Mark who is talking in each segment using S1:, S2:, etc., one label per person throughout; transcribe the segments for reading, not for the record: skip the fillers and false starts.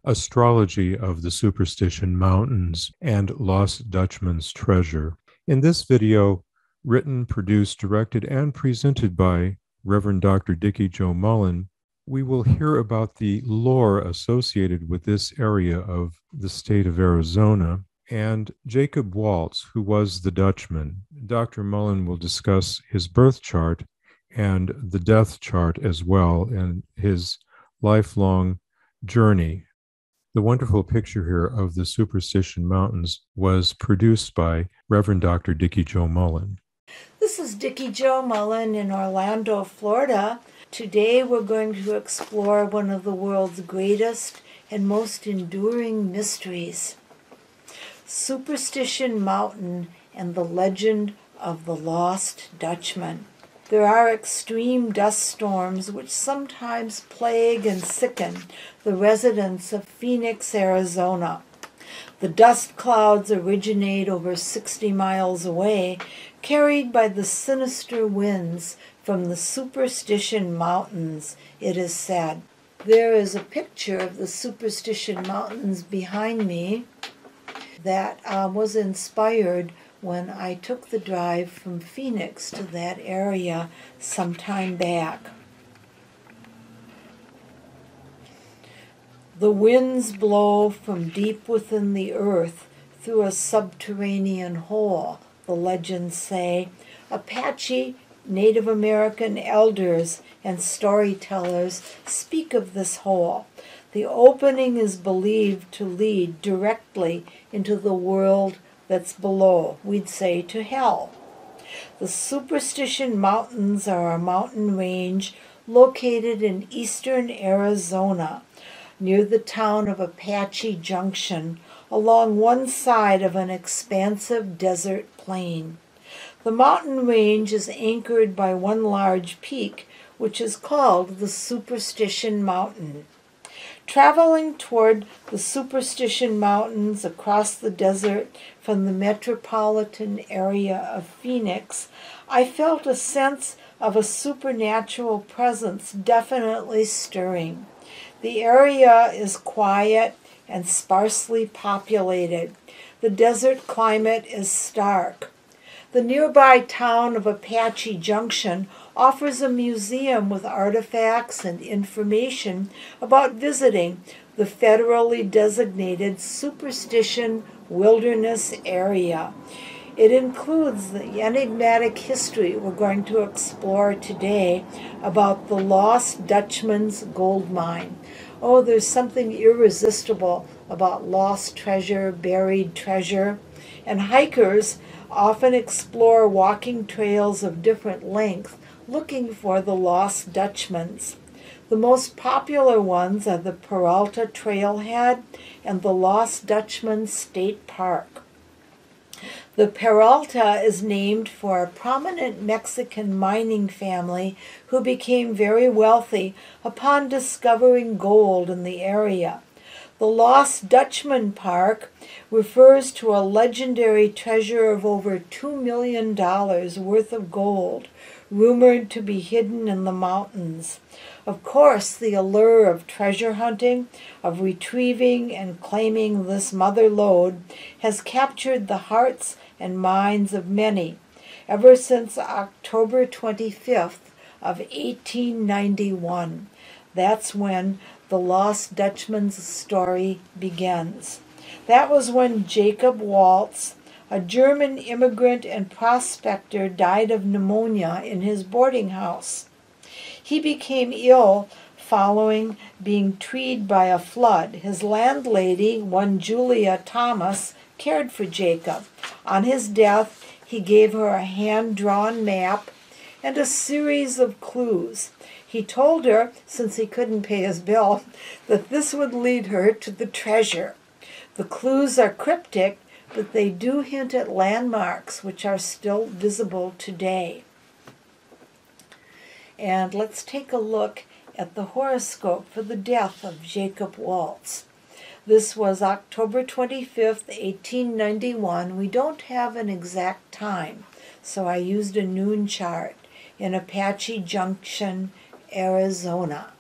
S1: Astrology of the Superstition Mountains and Lost Dutchman's Treasure. In this video, written, produced, directed, and presented by Reverend Dr. Dickie Joe Mullen, we will hear about the lore associated with this area of the state of Arizona and Jacob Waltz, who was the Dutchman. Dr. Mullen will discuss his birth chart and the death chart as well, and his lifelong journey. The wonderful picture here of the Superstition Mountains was produced by Reverend Dr. Dickie Joe Mullen.
S2: This is Dickie Joe Mullen in Orlando, Florida. Today we're going to explore one of the world's greatest and most enduring mysteries, Superstition Mountain and the legend of the Lost Dutchman. There are extreme dust storms which sometimes plague and sicken the residents of Phoenix, Arizona. The dust clouds originate over 60 miles away, carried by the sinister winds from the Superstition Mountains, it is said. There is a picture of the Superstition Mountains behind me that was inspired when I took the drive from Phoenix to that area some time back. The winds blow from deep within the earth through a subterranean hole, the legends say. Apache, Native American elders, and storytellers speak of this hole. The opening is believed to lead directly into the world that's below, we'd say to hell. The Superstition Mountains are a mountain range located in eastern Arizona, near the town of Apache Junction, along one side of an expansive desert plain. The mountain range is anchored by one large peak, which is called the Superstition Mountain. Traveling toward the Superstition Mountains across the desert from the metropolitan area of Phoenix, I felt a sense of a supernatural presence definitely stirring. The area is quiet and sparsely populated. The desert climate is stark. The nearby town of Apache Junction offers a museum with artifacts and information about visiting the federally designated Superstition Wilderness Area. It includes the enigmatic history we're going to explore today about the Lost Dutchman's gold mine. Oh, there's something irresistible about lost treasure, buried treasure, and hikers often explore walking trails of different length looking for the Lost Dutchmans. The most popular ones are the Peralta Trailhead and the Lost Dutchman State Park. The Peralta is named for a prominent Mexican mining family who became very wealthy upon discovering gold in the area. The Lost Dutchman Park refers to a legendary treasure of over $2 million worth of gold, rumored to be hidden in the mountains. Of course, the allure of treasure hunting, of retrieving and claiming this mother lode, has captured the hearts and minds of many ever since October 25th of 1891. That's when the Lost Dutchman's story begins. That was when Jacob Waltz, a German immigrant and prospector, died of pneumonia in his boarding house. He became ill following being treed by a flood. His landlady, one Julia Thomas, cared for Jacob. On his death, he gave her a hand-drawn map and a series of clues. He told her, since he couldn't pay his bill, that this would lead her to the treasure. The clues are cryptic, but they do hint at landmarks which are still visible today. And let's take a look at the horoscope for the death of Jacob Waltz. This was October 25th, 1891. We don't have an exact time, so I used a noon chart in Apache Junction, Arizona.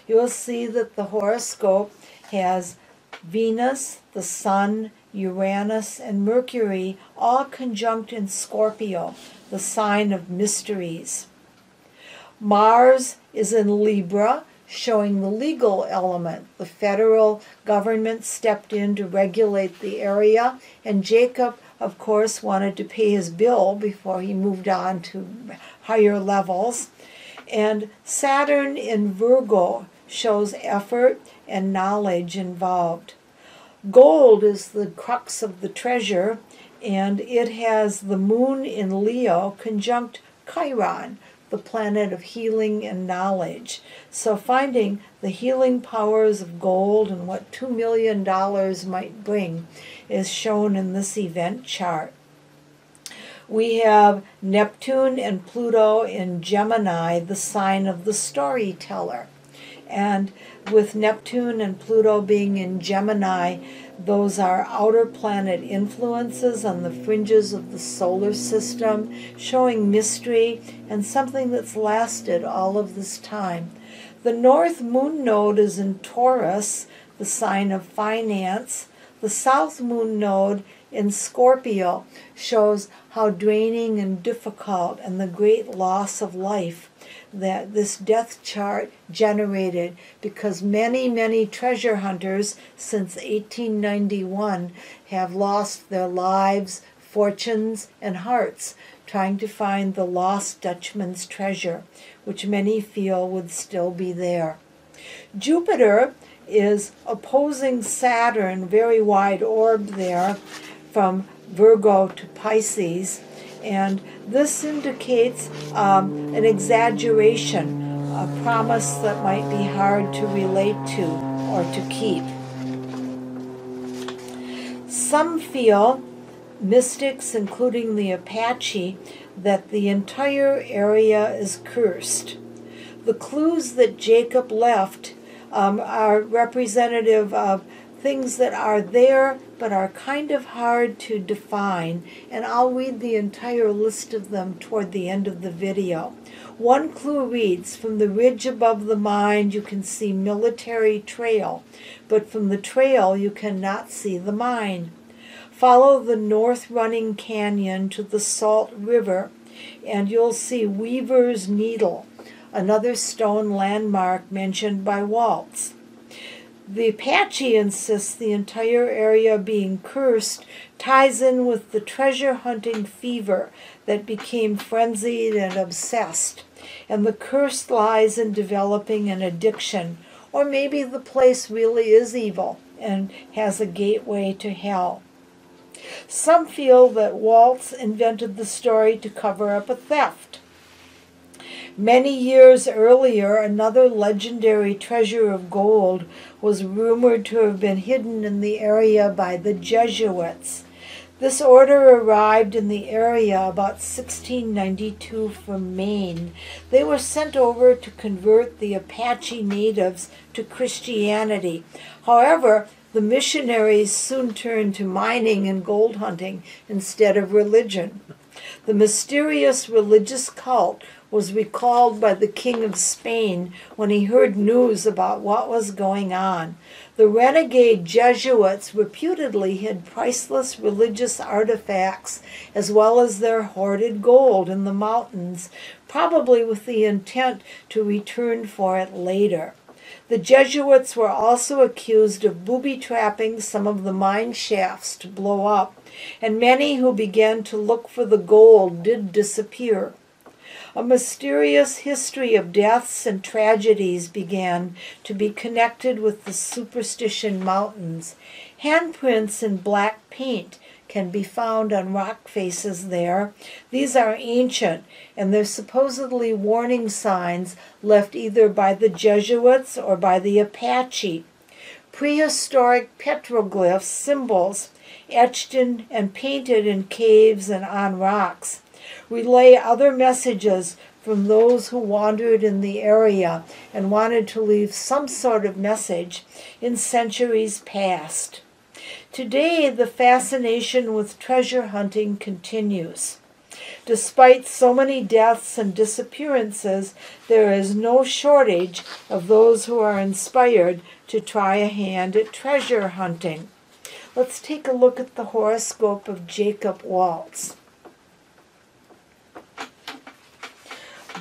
S2: you'll see that the horoscope has Venus, the Sun, Uranus, and Mercury all conjunct in Scorpio, the sign of mysteries. Mars is in Libra, showing the legal element. The federal government stepped in to regulate the area, and Jacob, of course, wanted to pay his bill before he moved on to higher levels. And Saturn in Virgo shows effort and knowledge involved. Gold is the crux of the treasure, and it has the moon in Leo conjunct Chiron, the planet of healing and knowledge. So finding the healing powers of gold and what $2 million might bring is shown in this event chart. We have Neptune and Pluto in Gemini, the sign of the storyteller. And with Neptune and Pluto being in Gemini, those are outer planet influences on the fringes of the solar system, showing mystery and something that's lasted all of this time. The North Moon node is in Taurus, the sign of finance. The South Moon node in Scorpio shows how draining and difficult and the great loss of life that this death chart generated, because many treasure hunters since 1891 have lost their lives, fortunes, and hearts trying to find the lost Dutchman's treasure, which many feel would still be there. Jupiter is opposing Saturn, very wide orb there, from Virgo to Pisces, and this indicates an exaggeration, a promise that might be hard to relate to or to keep. Some feel, mystics including the Apache, that the entire area is cursed. The clues that Jacob left are representative of things that are there but are kind of hard to define, and I'll read the entire list of them toward the end of the video. One clue reads, from the ridge above the mine you can see military trail, but from the trail you cannot see the mine. Follow the north running canyon to the Salt River, and you'll see Weaver's Needle, another stone landmark mentioned by Waltz. The Apache insists the entire area being cursed ties in with the treasure hunting fever that became frenzied and obsessed, and the curse lies in developing an addiction, or maybe the place really is evil and has a gateway to hell. Some feel that Waltz invented the story to cover up a theft. Many years earlier, another legendary treasure of gold was rumored to have been hidden in the area by the Jesuits. This order arrived in the area about 1692 from Maine. They were sent over to convert the Apache natives to Christianity. However, the missionaries soon turned to mining and gold hunting instead of religion. The mysterious religious cult was recalled by the King of Spain when he heard news about what was going on. The renegade Jesuits reputedly hid priceless religious artifacts as well as their hoarded gold in the mountains, probably with the intent to return for it later. The Jesuits were also accused of booby-trapping some of the mine shafts to blow up, and many who began to look for the gold did disappear. A mysterious history of deaths and tragedies began to be connected with the Superstition Mountains. Handprints in black paint can be found on rock faces there. These are ancient, and they're supposedly warning signs left either by the Jesuits or by the Apache. Prehistoric petroglyphs, symbols, etched in and painted in caves and on rocks, relay other messages from those who wandered in the area and wanted to leave some sort of message in centuries past. Today, the fascination with treasure hunting continues. Despite so many deaths and disappearances, there is no shortage of those who are inspired to try a hand at treasure hunting. Let's take a look at the horoscope of Jacob Waltz.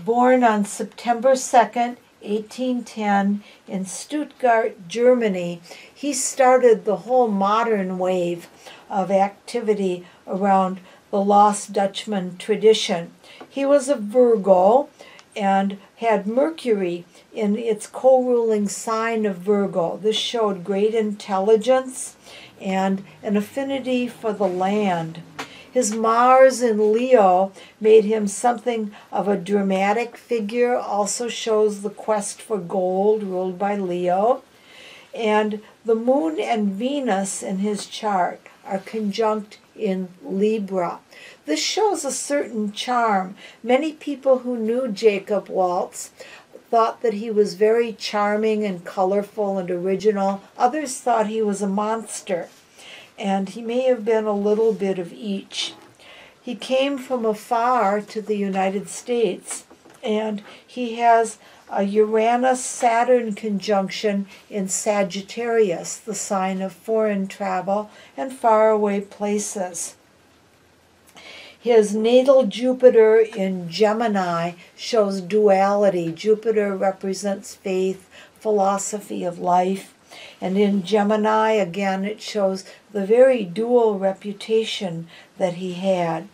S2: Born on September 2nd, 1810, in Stuttgart, Germany, he started the whole modern wave of activity around the Lost Dutchman tradition. He was a Virgo and had Mercury in its co-ruling sign of Virgo. This showed great intelligence and an affinity for the land. His Mars in Leo made him something of a dramatic figure, also shows the quest for gold, ruled by Leo. And the Moon and Venus in his chart are conjunct in Libra. This shows a certain charm. Many people who knew Jacob Waltz thought that he was very charming and colorful and original. Others thought he was a monster, and he may have been a little bit of each. He came from afar to the United States, and he has a Uranus-Saturn conjunction in Sagittarius, the sign of foreign travel and faraway places. His natal Jupiter in Gemini shows duality. Jupiter represents faith, philosophy of life. And in Gemini, again, it shows the very dual reputation that he had.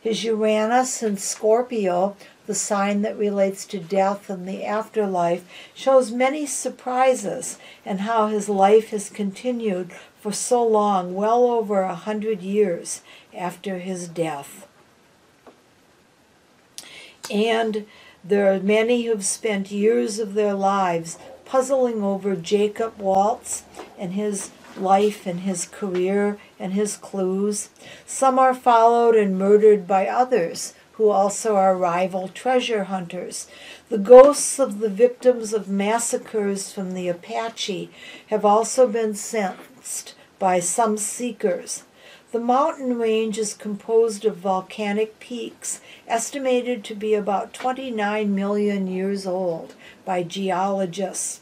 S2: His Uranus in Scorpio, the sign that relates to death and the afterlife, shows many surprises and how his life has continued for so long, well over 100 years after his death. And there are many who've spent years of their lives puzzling over Jacob Waltz and his life and his career and his clues. Some are followed and murdered by others who also are rival treasure hunters. The ghosts of the victims of massacres from the Apache have also been sensed by some seekers. The mountain range is composed of volcanic peaks, estimated to be about 29 million years old by geologists.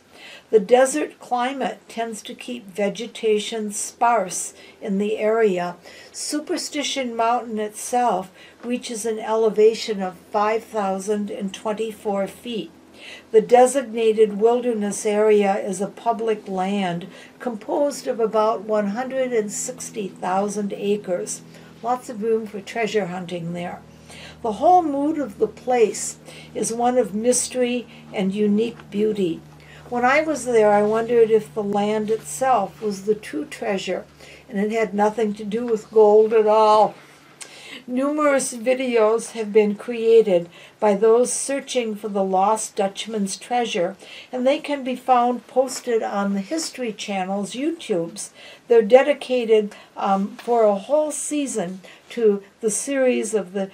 S2: The desert climate tends to keep vegetation sparse in the area. Superstition Mountain itself reaches an elevation of 5,024 feet. The designated wilderness area is a public land composed of about 160,000 acres. Lots of room for treasure hunting there. The whole mood of the place is one of mystery and unique beauty. When I was there, I wondered if the land itself was the true treasure, and it had nothing to do with gold at all. Numerous videos have been created by those searching for the Lost Dutchman's treasure, and they can be found posted on the History Channel's YouTubes. They're dedicated for a whole season to the series of the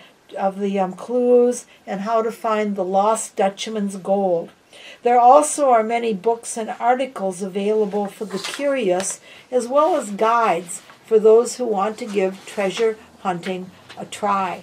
S2: clues and how to find the Lost Dutchman's gold. There also are many books and articles available for the curious, as well as guides for those who want to give treasure hunting a try.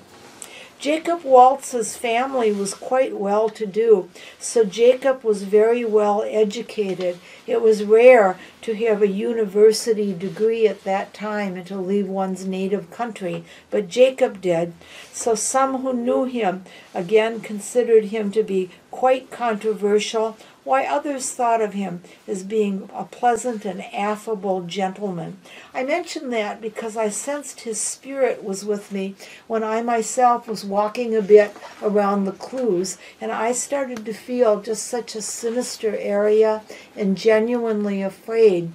S2: Jacob Waltz's family was quite well-to-do, so Jacob was very well educated. It was rare to have a university degree at that time and to leave one's native country, but Jacob did. So some who knew him again considered him to be quite controversial, while others thought of him as being a pleasant and affable gentleman. I mention that because I sensed his spirit was with me when I myself was walking a bit around the clues, and I started to feel just such a sinister area and genuinely afraid.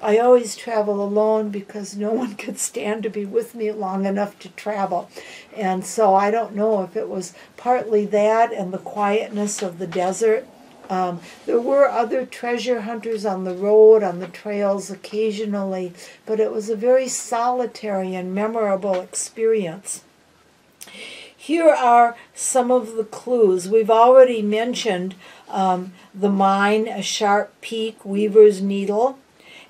S2: I always travel alone because no one could stand to be with me long enough to travel. And so I don't know if it was partly that and the quietness of the desert. There were other treasure hunters on the road, on the trails occasionally, but it was a very solitary and memorable experience. Here are some of the clues. We've already mentioned the mine, a sharp peak, weaver's needle,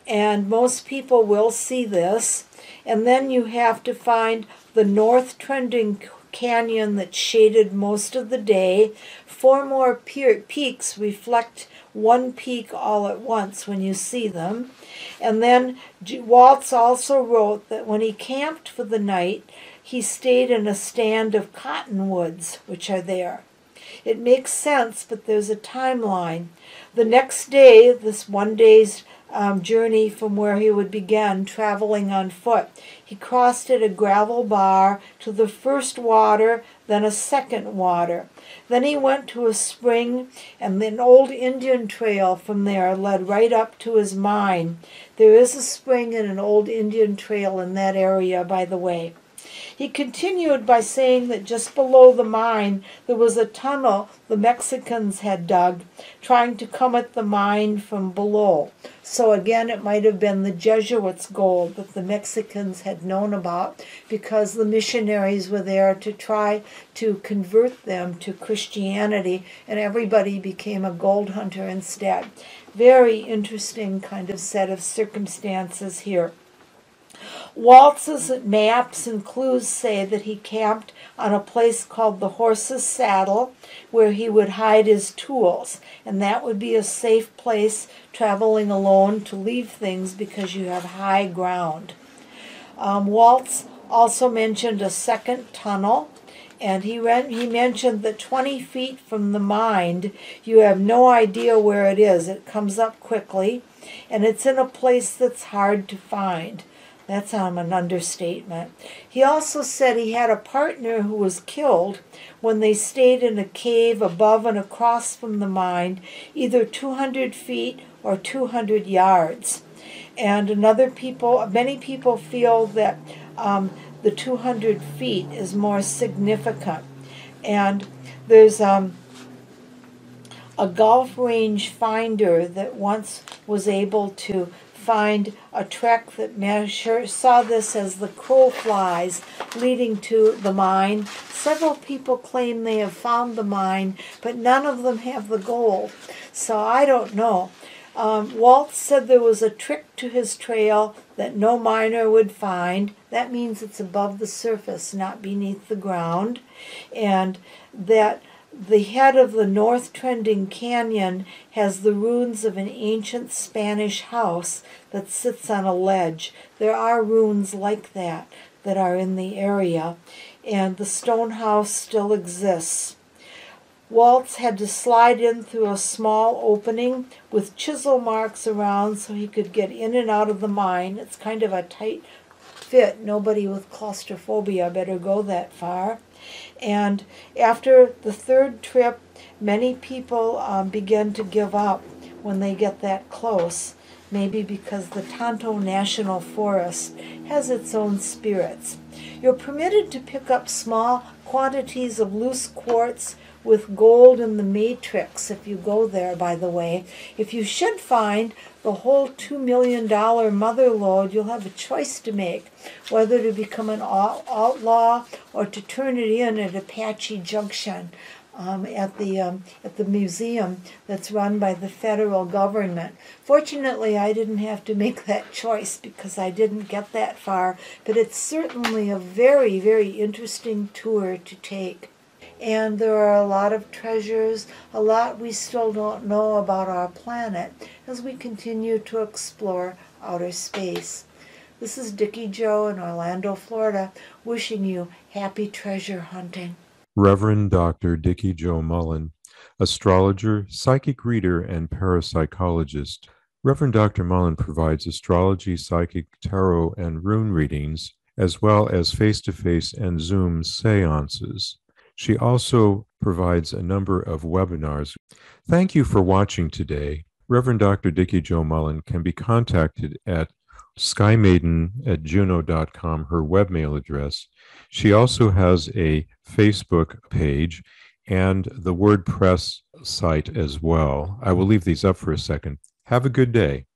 S2: and most people will see this. And then you have to find the north trending canyon that's shaded most of the day. 4 more peaks reflect one peak all at once when you see them. And then Waltz also wrote that when he camped for the night, he stayed in a stand of cottonwoods, which are there. It makes sense, but there's a timeline. The next day, this one day's journey from where he would begin traveling on foot, he crossed at a gravel bar to the first water, then a second water. Then he went to a spring, and an old Indian trail from there led right up to his mine. There is a spring and an old Indian trail in that area, by the way. He continued by saying that just below the mine there was a tunnel the Mexicans had dug, trying to come at the mine from below. So again, it might have been the Jesuits' gold that the Mexicans had known about, because the missionaries were there to try to convert them to Christianity, and everybody became a gold hunter instead. Very interesting kind of set of circumstances here. Waltz's maps and clues say that he camped on a place called the Horse's Saddle, where he would hide his tools, and that would be a safe place traveling alone to leave things because you have high ground. Waltz also mentioned a second tunnel, and he mentioned that 20 feet from the mine, you have no idea where it is. It comes up quickly, and it's in a place that's hard to find. That's an understatement. He also said he had a partner who was killed when they stayed in a cave above and across from the mine, either 200 feet or 200 yards. And many people feel that the 200 feet is more significant. And there's a golf range finder that once was able to find a trek that saw this as the crow flies leading to the mine. Several people claim they have found the mine, but none of them have the gold. So I don't know. Waltz said there was a trick to his trail that no miner would find. That means it's above the surface, not beneath the ground. And that the head of the north trending canyon has the ruins of an ancient Spanish house that sits on a ledge. There are ruins like that are in the area, and the stone house still exists. Waltz had to slide in through a small opening with chisel marks around so he could get in and out of the mine. It's kind of a tight fit. Nobody with claustrophobia better go that far. And after the third trip, many people begin to give up when they get that close, maybe because the Tonto National Forest has its own spirits. You're permitted to pick up small quantities of loose quartz with gold in the matrix if you go there, by the way. If you should find the whole $2 million mother lode, you'll have a choice to make, whether to become an outlaw or to turn it in at Apache Junction at the museum that's run by the federal government. Fortunately, I didn't have to make that choice because I didn't get that far, but it's certainly a very, very interesting tour to take. And there are a lot of treasures, a lot we still don't know about our planet as we continue to explore outer space. This is Dickie Jo in Orlando, Florida, wishing you happy treasure hunting.
S1: Reverend Dr. Dickie Jo Mullen, astrologer, psychic reader, and parapsychologist. Reverend Dr. Mullen provides astrology, psychic, tarot, and rune readings, as well as face-to-face and Zoom seances. She also provides a number of webinars. Thank you for watching today. Reverend Dr. Dickie Jo Mullen can be contacted at skymaiden@juno.com, her webmail address. She also has a Facebook page and the WordPress site as well. I will leave these up for a second. Have a good day.